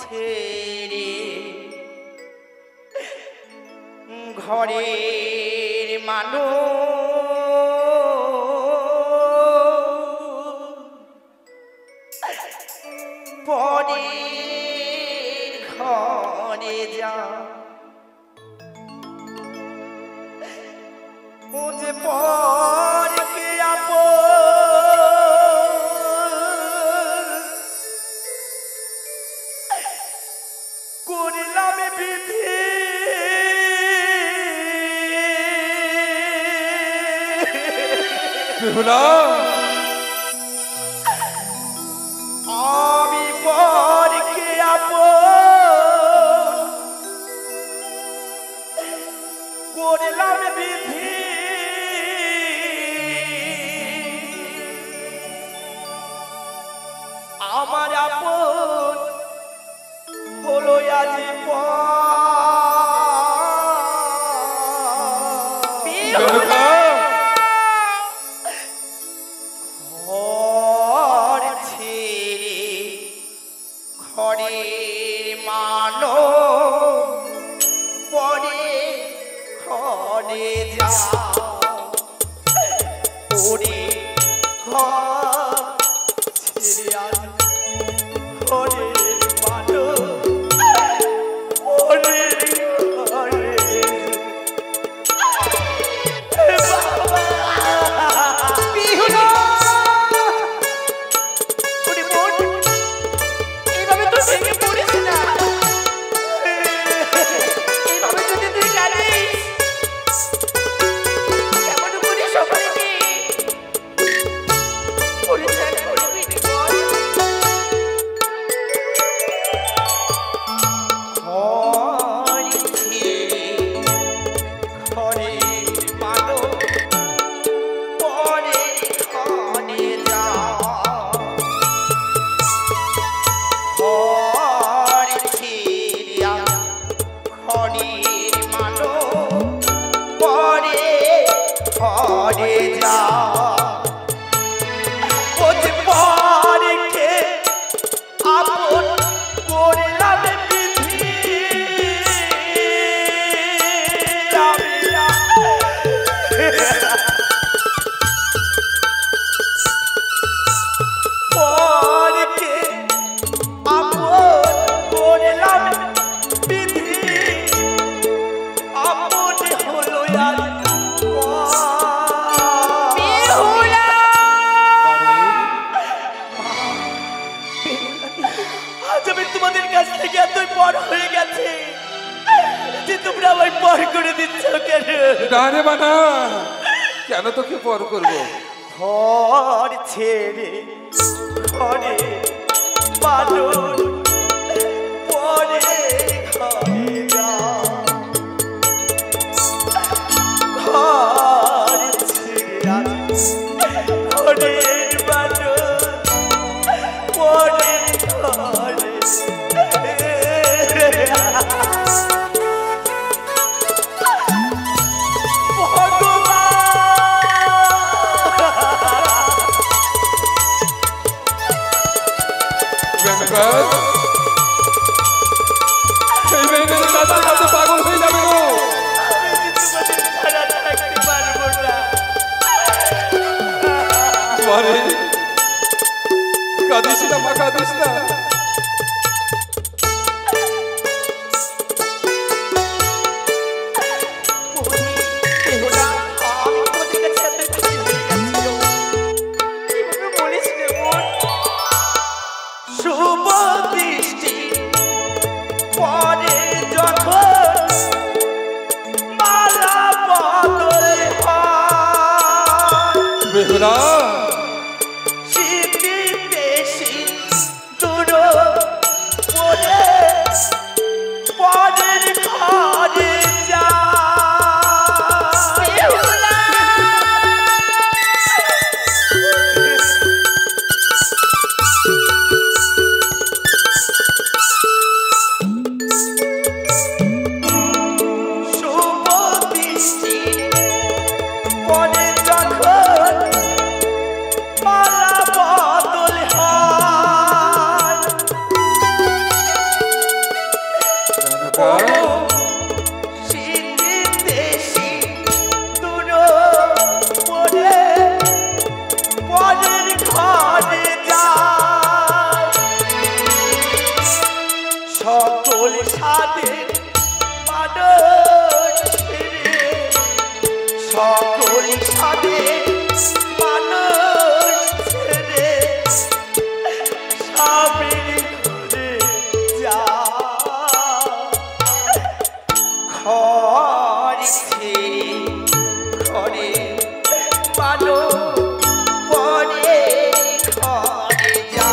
ছেড়ে ঘরের মানুষ পরের ঘরে যা ও যে পরকে করলাম বিধি আমি পরকে করলাম বিধি আমার আপন হলো আজ ঘর ছেড়ে ঘরের মানো পরে ঘরে যা ওরে ঘর ছেড়ে আজ ঘরের মানো পরে ঘরে কেন তোকে পর করবো ঘর ছেড়ে ঘরে মানুষ পরে ঘরে যা ঘর ছেড়ে ঘরের মানুষ পরে ঘরে পাগল হয়ে যাবে গো কাঁদিস না মা, কাঁদিস না। সকল স্বাদের মানুষ রে সকল স্বাদের মানুষ রে স্বামীর ঘরে যা ঘর ছেড়ে ঘরে পালো পরে ঘরে যা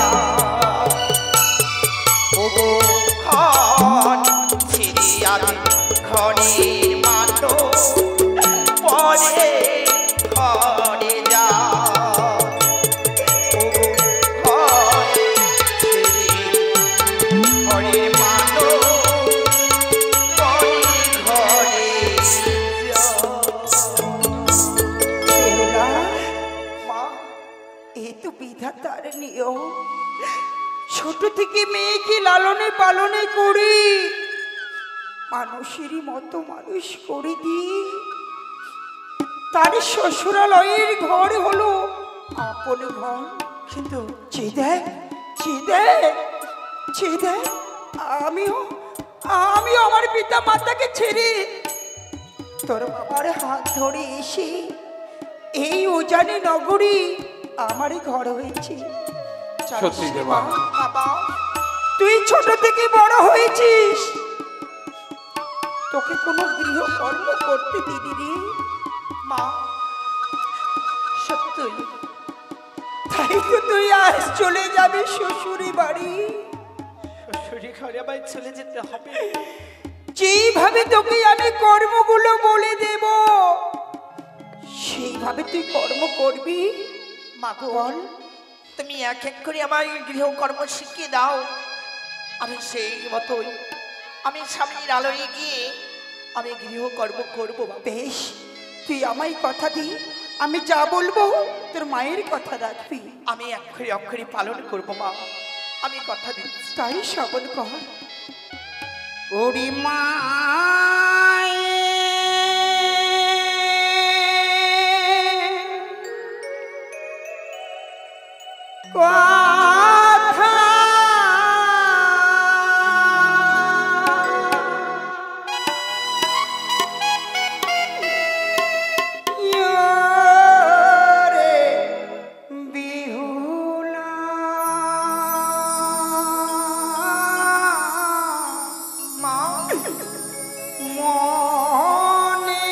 ওগো ঘর ছেড়ে আমি ঘরের মানো পরে ঘরে যা ওগো ঘর ছেড়ে ঘরের মানো পরে ঘরে যা বেহুলা, মা এ তো বিধাতার নিয়ম। ছোট থেকে মেয়েকে লালনে পালনে করি, মানুষেরই মতো মানুষ করে দিই। তার শ্বশুরালয়ের ঘর হলো আপন ঘর, কিন্তু আমিও আমার পিতা মাতাকে ছেড়ে তোর বাবার হাত ধরে এসে এই উজানি নগরী আমারই ঘর হয়েছে। সত্যি রে মা। বাবা, তুই ছোট থেকে বড় হয়েছিস, তোকে কোনো গৃহকর্ম করতে দিদি রে মা সত্যই তাই তো তুই আজ চলে যাবি শ্বশুরি বাড়ি। শ্বশুরি ঘরে আমায় চলে যেতে হবে। যেইভাবে তোকে আমি কর্মগুলো বলে দেব সেইভাবে তুই কর্ম করবি। মা গো, বল। তুমি এক এক করে আমার গৃহকর্ম শিখিয়ে দাও, আমি সেই মতোই আমি স্বামীর আলোয় গিয়ে আমি গৃহকর্ম করবো। বেশ, তুই আমায় কথা দি, আমি যা বলবো তোর মায়ের কথা রাখবি। আমি অক্ষরে অক্ষরে পালন করবো মা, আমি কথা দিচ্ছি। তাই শ্রবণ কর। ওরি মা কথা রে বিহুলা মা মনে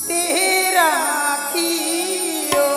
তেরা কিও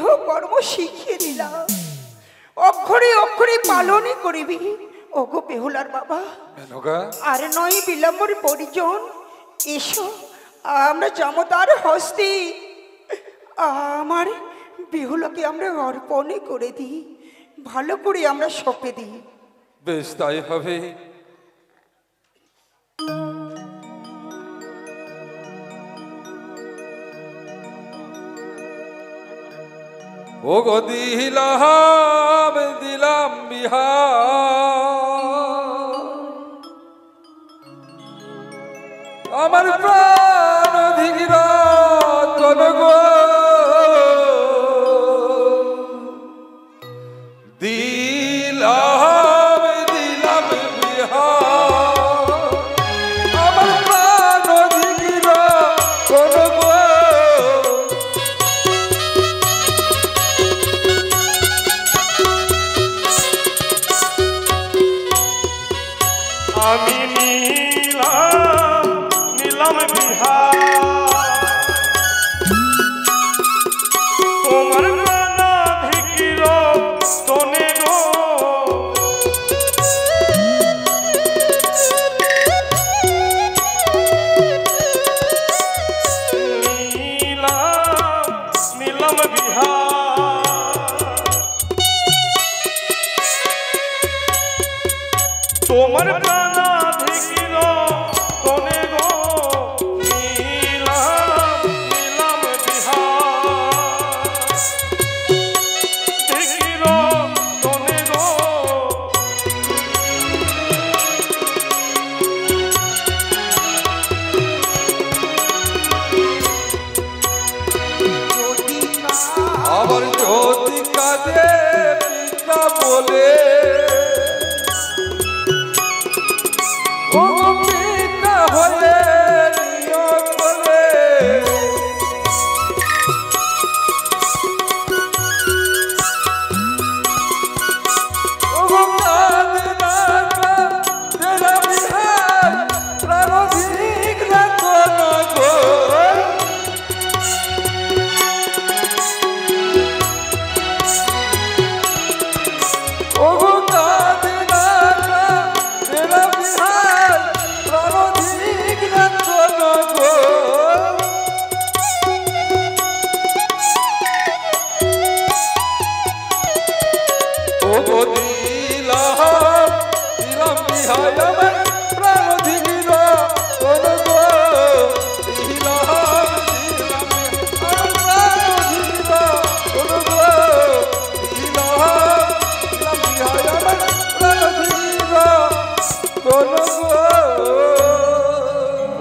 গৃহকর্ম শিখিয়ে দিলাম, অক্ষরে অক্ষরে পালনই করিবি। ওগো বেহুলার বাবা, মেনকা আর নয় বিলম্বর পরিজন, এসো আমরা জামতার হস্তে আমার বেহুলাকে আমরা অর্পণে করে দিই, ভালো করে আমরা সঁপে দিই। বেশ তাই হবে। ও গো দিলাম দিলাম বিহার, আমার প্রাণ ধীর কোন গো দিলাম দিলাম বিহার, আমার প্রাণ ধীর কোন গো আমি নীলাম নীলাম বিহার, তোমার প্রাণা ধিকির তনে গো নীলাম নীলাম বিহার, তোমার প্রাণা ধিকির তনে গো নীলাম নীলাম বিহার, ধিকির তনে গো আবার যদি কাঁদে পিতা বলে, ও পিতা হয়ে নিও বলে, ও কাঁদে না তেরা বিহার, প্রাণ ধিক না কোন গো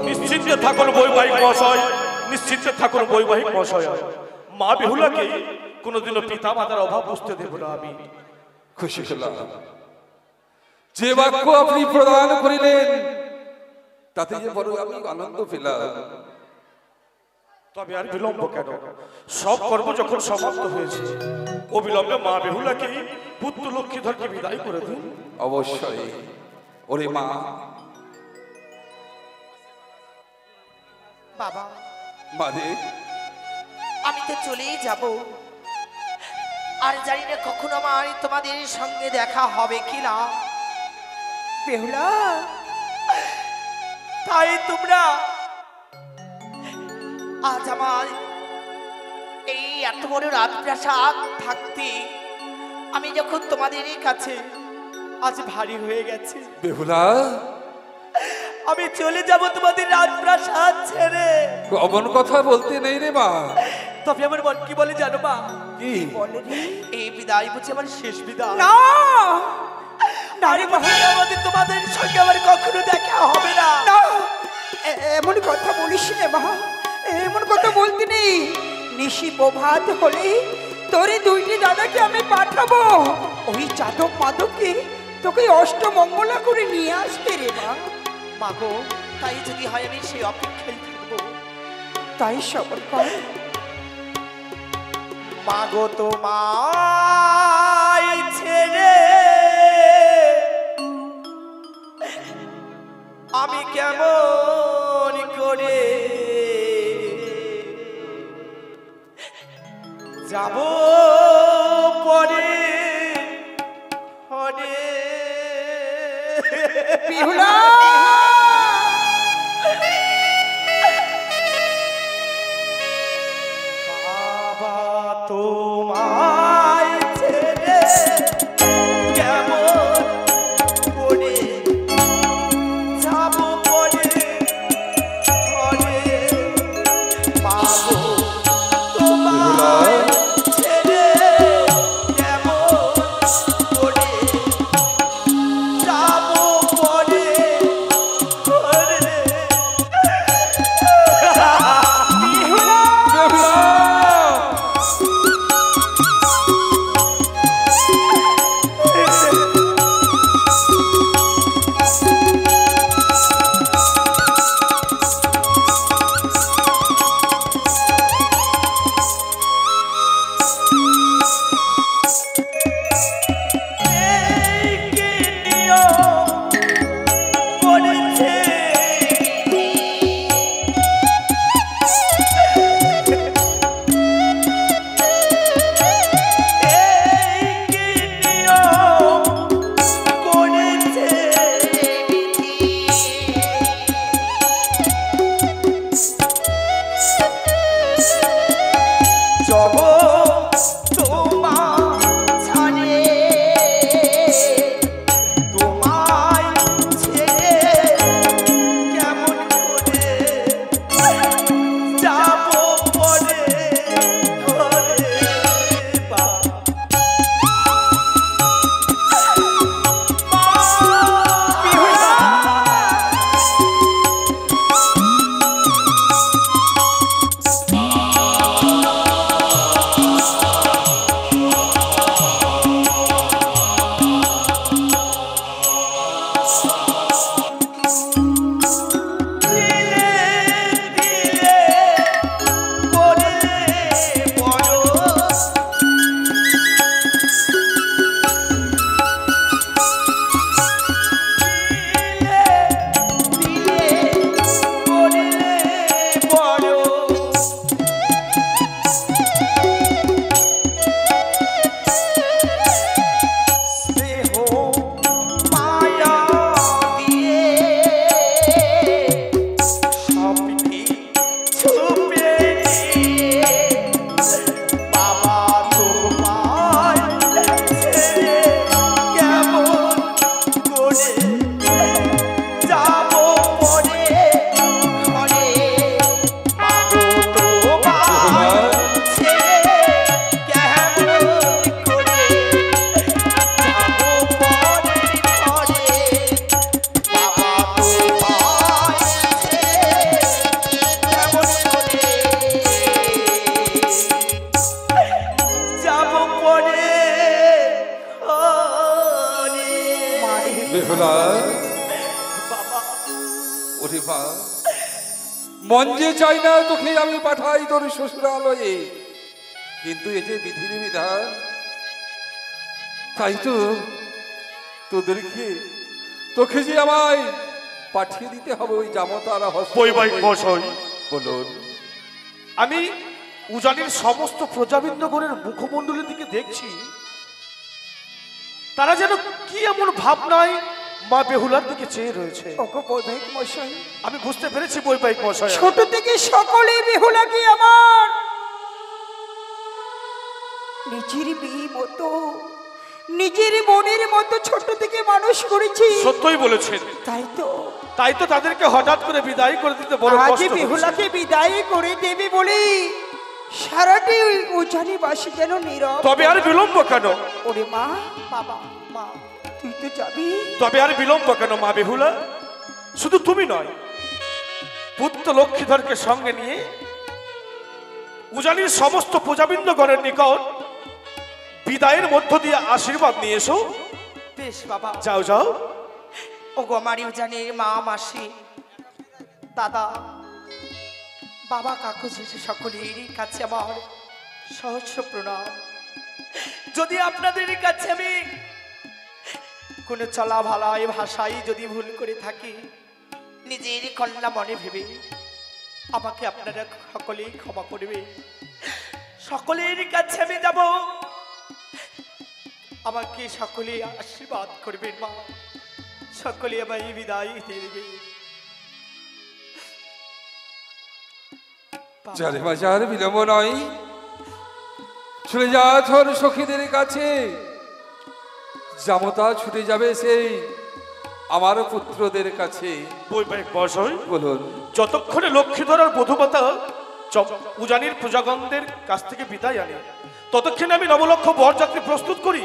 নিশ্চিন্তে থাকুন বৈবাহিক মহাশয়, নিশ্চিন্তে থাকুন বৈবাহিক মহাশয়। মা বেহুলাকে কোনোদিনও পিতা মাতার অভাব বুঝতে দেব না আমি। খুশি হলাম, যে বাক্য আপনি প্রদান করিলেন তাতে যে বড় আমি আনন্দ পেলাম। তবে আর বিলম্ব কেন? সব কর্ম যখন সমাপ্ত হয়েছে, অবিলম্বে মা বেহুলাকে পুত্র লক্ষ্মীধরকে বিদায় করে দিন। অবশ্যই। ওরে মা, বাবা মানে আমি তো চলেই যাব, আর জানি না কখন আমার তোমাদের সঙ্গে দেখা হবে কিনা। বেহুলা, তাই তোমরা আজ আমার এই এত বড় রাজপ্রাসাদ থাকতে আমি যখন তোমাদের কাছে আজ ভারী হয়ে গেছে, বেহুলা আমি চলে যাব তোমাদের রাজপ্রাসাদ ছেড়ে। অমন কথা বলতে নেই রে মা। তবে আমার মন কি বলে জানো মা? কি বলে রে? এই বিদায় বুঝি আমার শেষ বিদায়। না না রে বাবা, আমাদের তোমাদের সঙ্গে আমার কখনো দেখা হবে না। না, এমন কথা বলিস না মা, এমন কথা বলতে নেই। নিশি প্রভাত হলে তোরে দুইটি দাদাকে আমি পাঠাবো, ওই যাদব মাধবকে তোকে অষ্টমঙ্গলা করে নিয়ে আসবে রে মা। মাগো, তাই যদি হয় আমি সেই অপেক্ষায় থাকবো। তাই সবর কর। মাগো তোমায় ছেড়ে আমি কেমন করে যাব পরে হরে বিহুলা বাবা তোমায় ছেড়ে কেমন করে যাব পরে হরে পাবো তোমায় ছেড়ে কেমন করে যাব পরে হরে মন যে চাই না তোকে আমি পাঠাই তোর শ্বশুরালয়ে, কিন্তু এই যে বিধির বিধান, তাই তো তোকে যে আমায় পাঠিয়ে দিতে হবে ওই জামতারা বৈবাহিক মশাই। বলুন। আমি উজানির সমস্ত প্রজাবৃন্দগণের মুখমণ্ডলের দিকে দেখছি, তারা যেন কি এমন ভাবনায় মা বেহুলার দিকে চেয়ে রয়েছে। ওগো বৈবাহিক মশাই, আমি বুঝতে পেরেছি বৈবাহিক মশাই। ছোট থেকে সকলে বেহুলাকে আমার নিজের মেয়ের মতো, নিজের বোনের মতো ছোট থেকে মানুষ করেছি। সত্যই বলেছেন। তাই তো তাদেরকে হঠাৎ করে বিদায় করে দিতে বড় কষ্ট হচ্ছে। বেহুলাকে বিদায় করে দেবে বলে সারাটি উজানিবাসী যেন নীরব। তবে আর বিলম্ব কেন? ওরে মা, বাবা, মা তুই তো যাবি। তবে আর বিলম্ব কেন মা বেহুলা? শুধু তুমি নয়, পুত্র লক্ষ্মীধরকে সঙ্গে নিয়ে উজানির সমস্ত প্রজাবৃন্দগণের নিকট বিদায়ের মধ্য দিয়ে আশীর্বাদ নিয়ে এসো। বেশ বাবা, যাও যাও। ওগো আমার উজানির মা, মাসি, দাদা, বাবা, কাকু, জেঠু সকলেরই কাছে আমার সহস্র প্রণাম। যদি আপনাদের কাছে আমি কোনো চলা ভালায় ভাষায় যদি ভুল করে থাকি, নিজের কল্যাণ মনে ভেবে আমাকে আপনারা সকলেই ক্ষমা করবে। সকলের কাছে আমি যাব, আমাকে সকলে আশীর্বাদ করবেন মা, সকলে আমায় বিদায় দেবে। যারে বাজার বিলম্ব নয়, চলে যা তোর সখীদের কাছে, জামতা ছুটে যাবে সেই আমার পুত্রদের কাছে। বৈবাহিক মহাশয়, বলুন। যতক্ষণে লক্ষ্মীধরার বধূমাতা উজানির পূজাগণদের কাছ থেকে বিদায় আনে, ততক্ষণে আমি নবলক্ষ বরযাত্রী প্রস্তুত করি।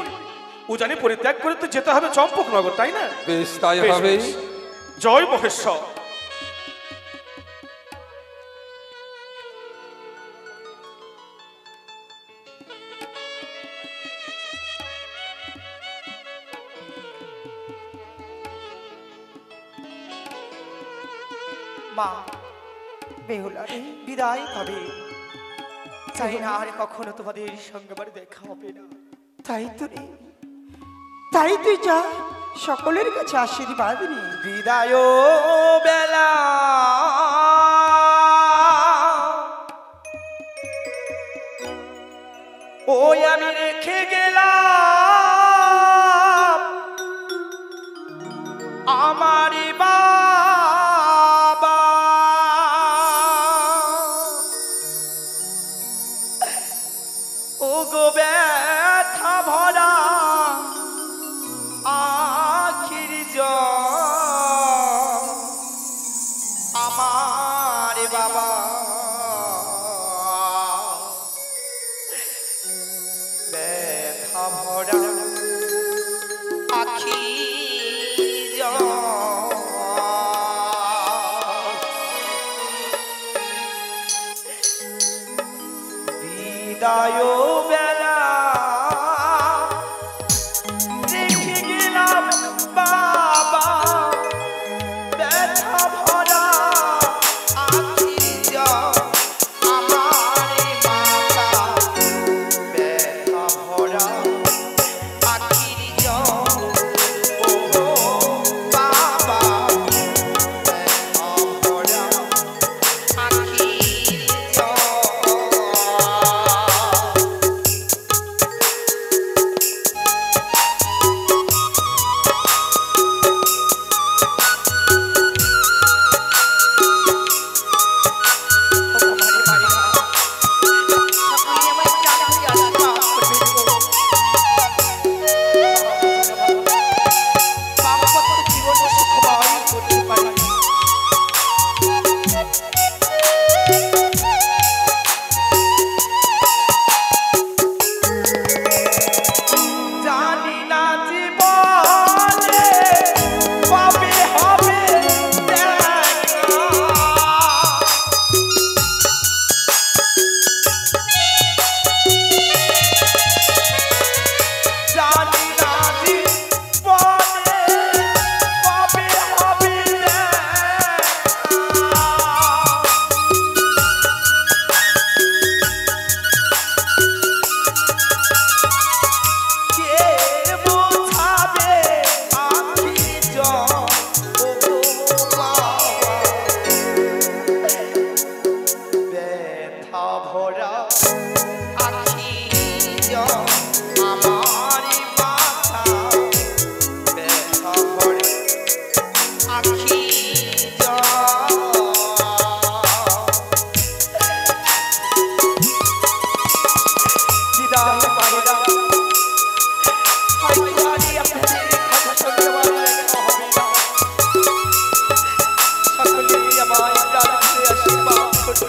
উজানি পরিত্যাগ করে তো যেতে হবে চম্পকনগর, তাই না? বেশ, তাই বেশ, হবে। বেশ। জয় মহেশ্বর। মা, বেহুলা রে, বিদায় তবে, চাই না আর কখনো তোমাদের সঙ্গে আমার দেখা হবে না। তাই তো রে, তাই তুই যা, সকলের কাছে আশীর্বাদ নে। বিদায় বেলা ওই আমি রেখে গেলাম আমার বাবা, ও গো ব্যথা ভরা আখির জল আমার বাবা, ব্যথা ভরা আখির জল, বিদায় বেলা রেখে গেলাম বাবা, ব্যথা ভরা আখির জল আমার মাতা, ব্যথা ভরা আখির জল ও বাবা, ব্যথা ভরা আখির জল। জানি না জীবনে কবে হবে দেখা, জানি না জীবনে কবে হবে দেখা, কে বোঝাবে আখির জল ও বাবা, ব্যথা ভরা আখির জল আমার মাথা, ব্যথা ভরা আখির জল। বিদায় পায়রা হয়তো আজই আপনাদের কথা শুনতে ভালো লেগে হবে না, সকলেই আমায় জানাতে আশীর্বাদ করবে।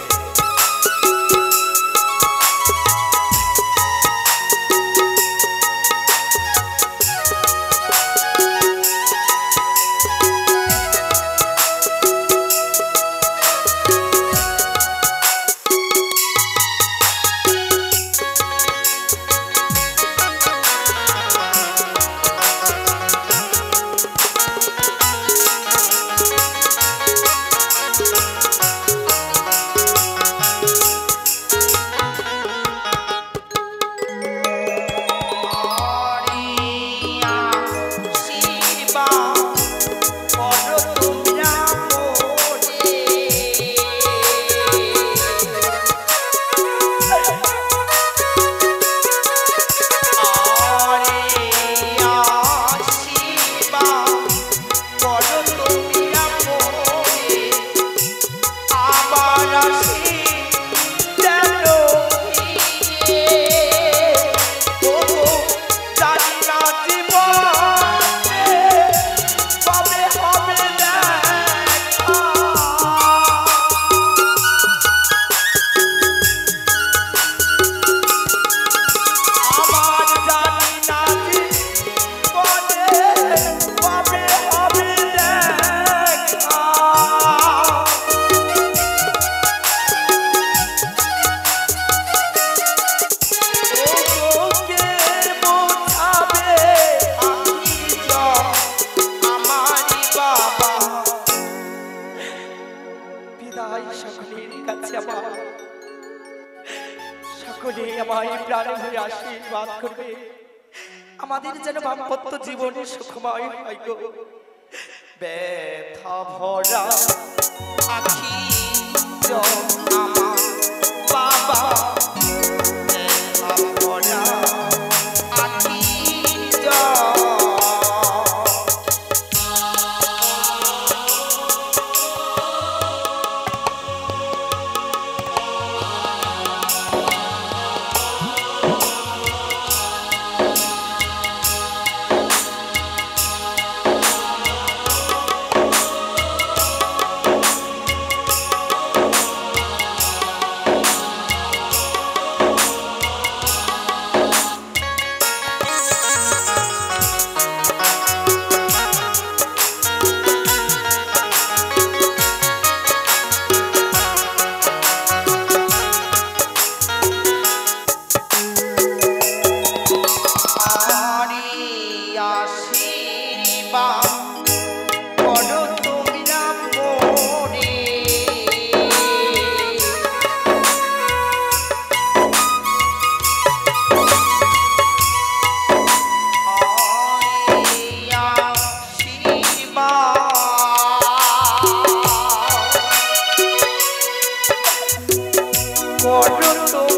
সকলে আমার প্রাণে হয়ে আশীর্বাদ করবে, আমাদের যেন দাম্পত্য জীবনে সুখময় হয় গো। ব্যথা ভরা আখি জল আমার বাবা, ব্যথা ভরা আখি জল। বড়